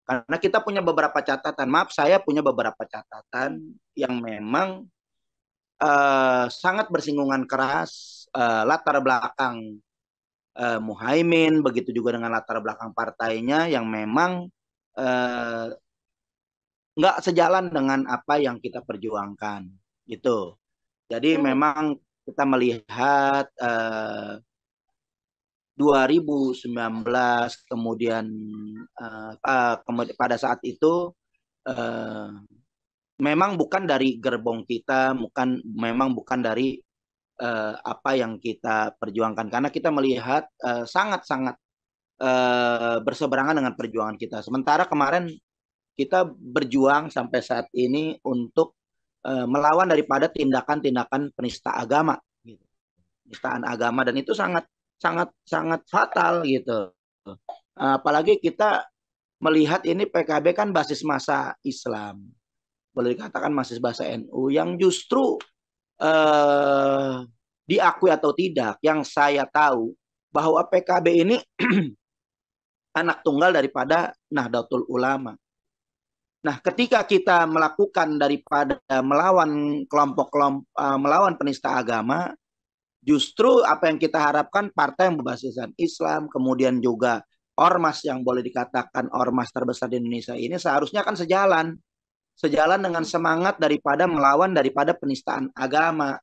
Karena kita punya beberapa catatan, maaf saya punya beberapa catatan yang memang sangat bersinggungan keras latar belakang Muhaimin, begitu juga dengan latar belakang partainya yang memang eh, nggak sejalan dengan apa yang kita perjuangkan, gitu. Jadi Hmm. memang kita melihat 2019 kemudian pada saat itu eh, memang bukan dari gerbong kita, bukan dari apa yang kita perjuangkan karena kita melihat sangat-sangat berseberangan dengan perjuangan kita. Sementara kemarin kita berjuang sampai saat ini untuk melawan daripada tindakan-tindakan penista agama, gitu. Penistaan agama dan itu sangat sangat sangat fatal gitu. Apalagi kita melihat ini PKB kan basis massa Islam, boleh dikatakan basis bahasa NU yang justru eh, diakui atau tidak, yang saya tahu bahwa PKB ini anak tunggal daripada Nahdlatul Ulama. Nah, ketika kita melakukan daripada melawan kelompok-kelompok melawan penista agama, justru apa yang kita harapkan partai yang berbasiskan Islam, kemudian juga ormas yang boleh dikatakan ormas terbesar di Indonesia ini seharusnya kan sejalan dengan semangat daripada melawan daripada penistaan agama.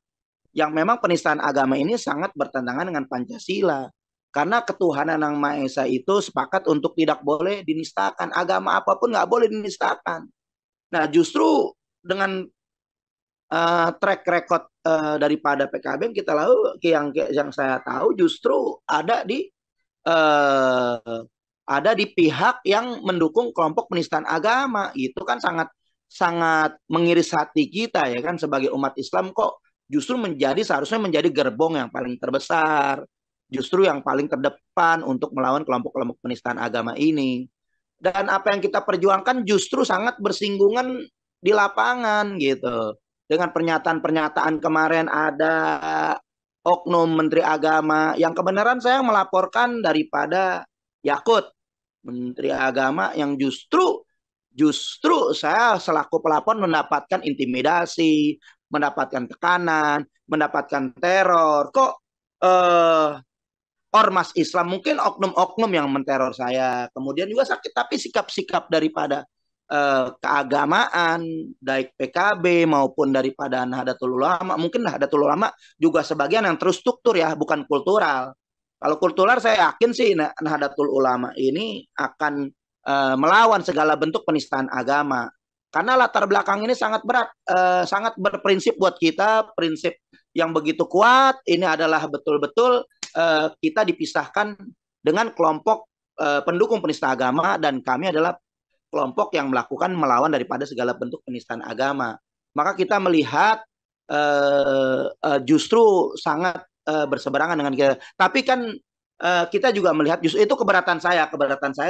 Yang memang penistaan agama ini sangat bertentangan dengan Pancasila. Karena ketuhanan yang Maha Esa itu sepakat untuk tidak boleh dinistakan. Agama apapun nggak boleh dinistakan. Nah, justru dengan track record daripada PKB yang kita lalu, yang saya tahu justru ada di pihak yang mendukung kelompok penistaan agama. Itu kan sangat sangat mengiris hati kita ya kan sebagai umat Islam, kok justru seharusnya menjadi gerbong yang paling terbesar, justru yang paling terdepan untuk melawan kelompok-kelompok penistaan agama ini. Dan apa yang kita perjuangkan justru sangat bersinggungan di lapangan gitu. Dengan pernyataan-pernyataan kemarin ada oknum Menteri Agama yang kebenaran saya melaporkan daripada Yakut, Menteri Agama yang justru saya selaku pelapor mendapatkan intimidasi, mendapatkan tekanan, mendapatkan teror. Kok ormas Islam mungkin oknum-oknum yang menteror saya. Kemudian juga sakit, tapi sikap-sikap daripada keagamaan, baik PKB maupun daripada Nahdlatul Ulama, mungkin Nahdlatul Ulama juga sebagian yang terstruktur ya, bukan kultural. Kalau kultural saya yakin sih Nahdlatul Ulama ini akan melawan segala bentuk penistaan agama. Karena latar belakang ini sangat berat, sangat berprinsip buat kita, prinsip yang begitu kuat. Ini adalah betul-betul kita dipisahkan dengan kelompok pendukung penista agama dan kami adalah kelompok yang melawan daripada segala bentuk penistaan agama. Maka kita melihat justru sangat berseberangan dengan kita. Tapi kan kita juga melihat justru itu keberatan saya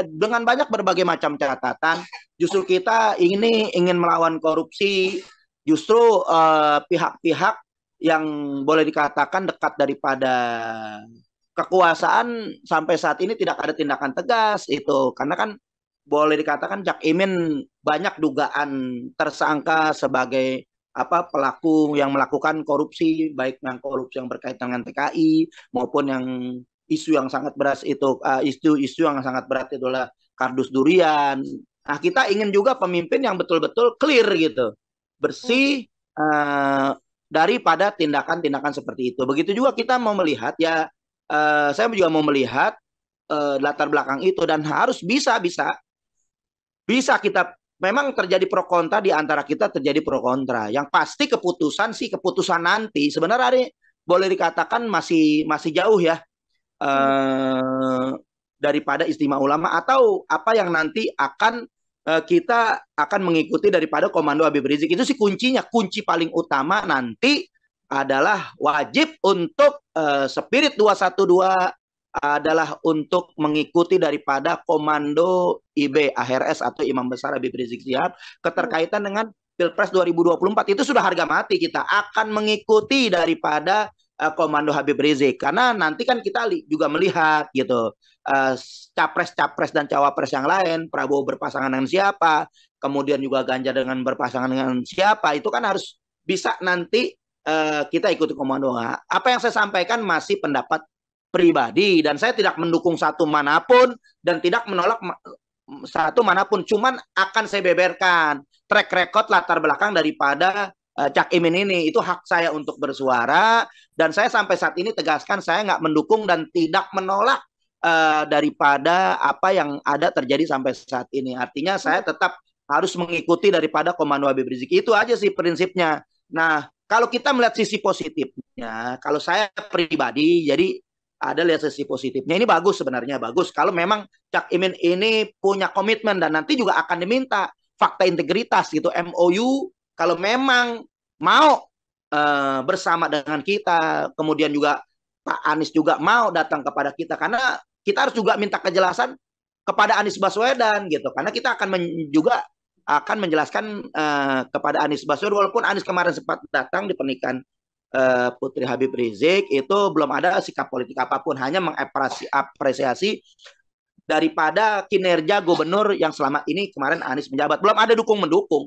dengan banyak berbagai macam catatan. Justru kita ingin melawan korupsi. Justru pihak-pihak yang boleh dikatakan dekat daripada kekuasaan sampai saat ini tidak ada tindakan tegas itu karena kan boleh dikatakan Cak Imin banyak dugaan tersangka sebagai pelaku yang melakukan korupsi, baik yang korupsi yang berkaitan dengan TKI maupun yang isu yang sangat berat itu isu-isu yang sangat berat itulah kardus durian. Nah, kita ingin juga pemimpin yang betul-betul clear gitu, bersih daripada tindakan-tindakan seperti itu. Begitu juga kita mau melihat ya, saya juga mau melihat latar belakang itu dan harus bisa kita memang terjadi pro kontra di antara kita terjadi pro kontra. Yang pasti keputusan nanti sebenarnya boleh dikatakan masih jauh ya daripada istimewa ulama atau apa yang nanti kita akan mengikuti daripada Komando Habib Rizik. Itu sih kuncinya, kunci paling utama nanti adalah wajib untuk Spirit 212 adalah untuk mengikuti daripada Komando IB AHRS atau Imam Besar Habib Rizik Sihab keterkaitan dengan Pilpres 2024. Itu sudah harga mati, kita akan mengikuti daripada komando Habib Rizik, karena nanti kan kita juga melihat gitu capres-capres dan cawapres yang lain, Prabowo berpasangan dengan siapa, kemudian juga Ganjar dengan berpasangan dengan siapa, itu kan harus bisa nanti kita ikuti komando. Apa yang saya sampaikan masih pendapat pribadi dan saya tidak mendukung satu manapun dan tidak menolak satu manapun, cuman akan saya beberkan track record latar belakang daripada Cak Imin ini. Itu hak saya untuk bersuara dan saya sampai saat ini tegaskan saya nggak mendukung dan tidak menolak daripada apa yang ada terjadi sampai saat ini. Artinya saya tetap harus mengikuti daripada komando Habib Rizik. Itu aja sih prinsipnya. Nah, kalau kita melihat sisi positifnya, kalau saya pribadi, jadi ada lihat sisi positifnya. Ini bagus sebenarnya, bagus. Kalau memang Cak Imin ini punya komitmen dan nanti juga akan diminta fakta integritas gitu, MOU, kalau memang mau bersama dengan kita, kemudian juga Pak Anies juga mau datang kepada kita, karena kita harus juga minta kejelasan kepada Anies Baswedan gitu, karena kita akan juga akan menjelaskan kepada Anies Baswedan, walaupun Anies kemarin sempat datang di pernikahan Putri Habib Rizik, itu belum ada sikap politik apapun, hanya mengapresiasi daripada kinerja gubernur yang selama ini kemarin Anies menjabat. Belum ada dukung-mendukung.